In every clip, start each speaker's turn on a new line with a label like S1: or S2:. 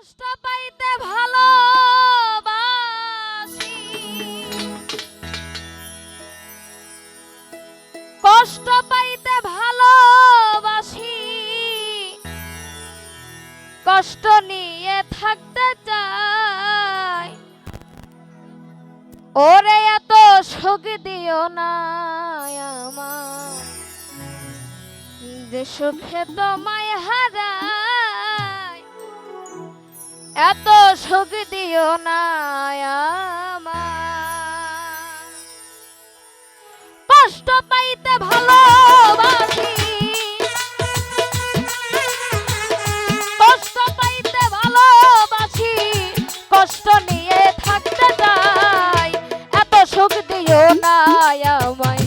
S1: কষ্ট পাইতে ভালোবাসি, কষ্ট পাইতে ভালোবাসি, কষ্ট নিয়ে থাকতে চাই। ওরে এত সুখ দিও না আমার, যে সুখে তোমায় হারাই। এত সুখ দিও না আমার, কষ্ট পাইতে ভালোবাসি, কষ্ট পাইতে ভালোবাসি, কষ্ট নিয়ে থাকতে চাই। এত সুখ দিও না আমায়,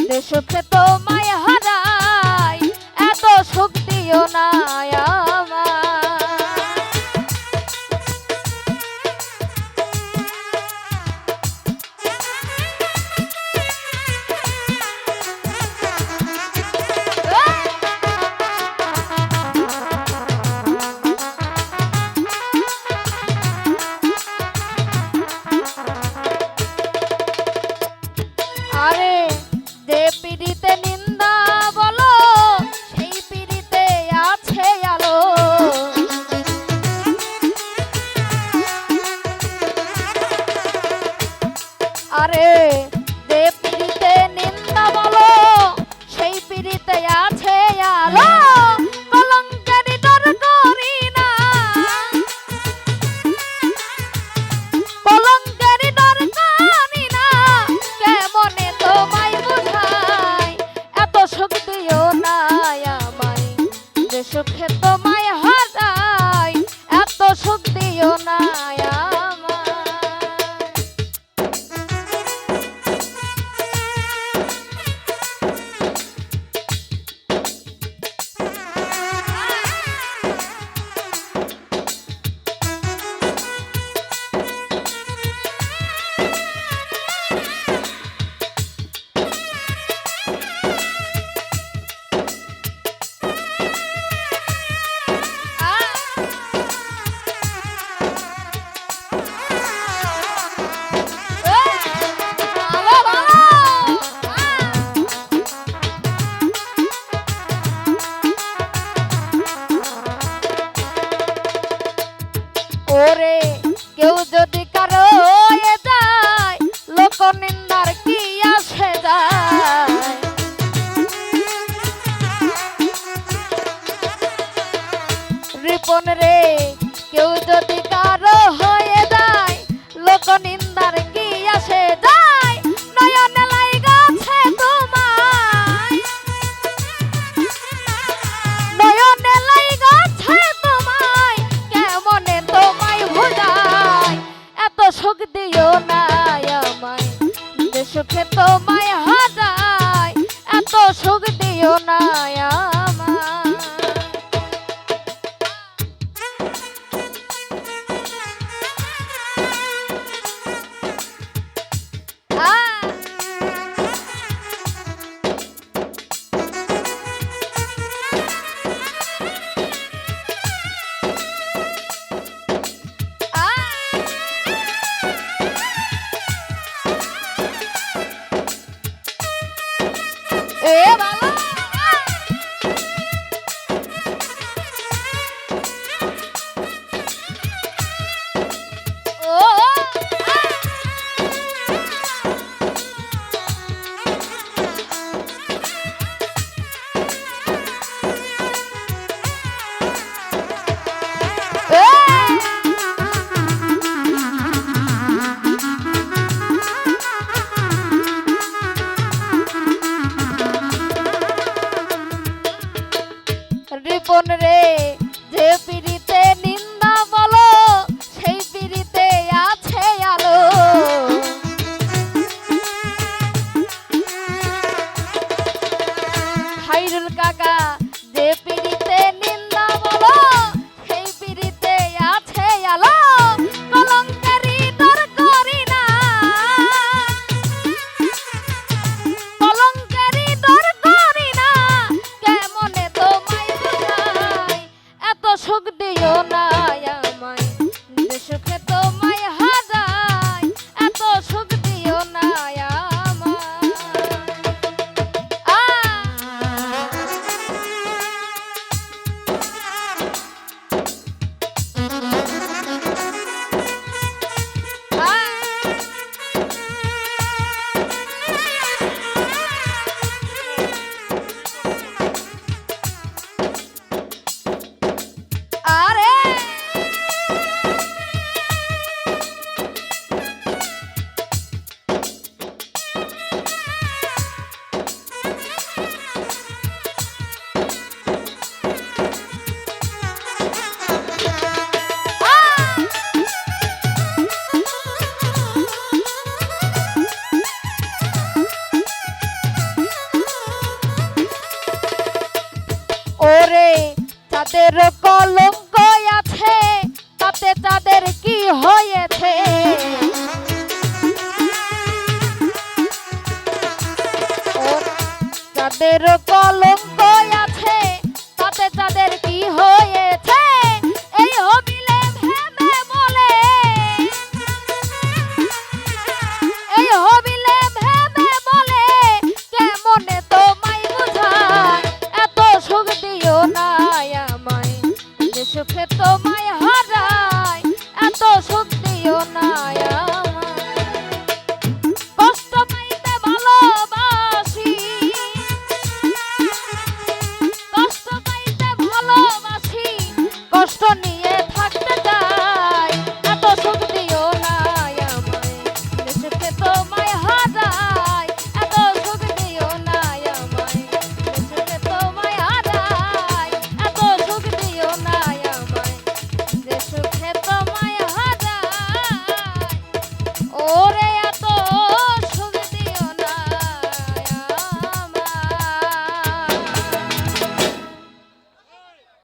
S1: যে সুখে তোমায় হারাই। এত সুখ দিও না আমায়। আরে যে পিড়িতে নিন্দা বলো, সেই পিড়িতে আছে আলো। আরে যে পিড়িতে নিন্দা বলো, সেই পিড়িতে আছে আলো। কলঙ্কের ডর করি না, কলঙ্কের ডর করি না, কেমনে তোমায় বুঝাই। এত সুখ দিও না আমায়, যে সুখে তোমায় হারাই। এত সুখ দিও না আমায়। ওরে কেউ যদি কারো হয়ে যায়, লোক নিন্দার কি আসে যায়। রিপন রে কেউ যদি কারো হয়ে যায়, লোক নিন্দার কি আসে যায়। নয়নে লাইগাছে তোমায়, নয়নে লাইগাছে তোমায়, কেমনে তোমায় ভুলাই। এত সুখ দিও না আমায়, যে সুখে তোমায় হারাই। এত সুখ দিও না আমায়। তাতে তাদের কি হয়েছে তাদের কলম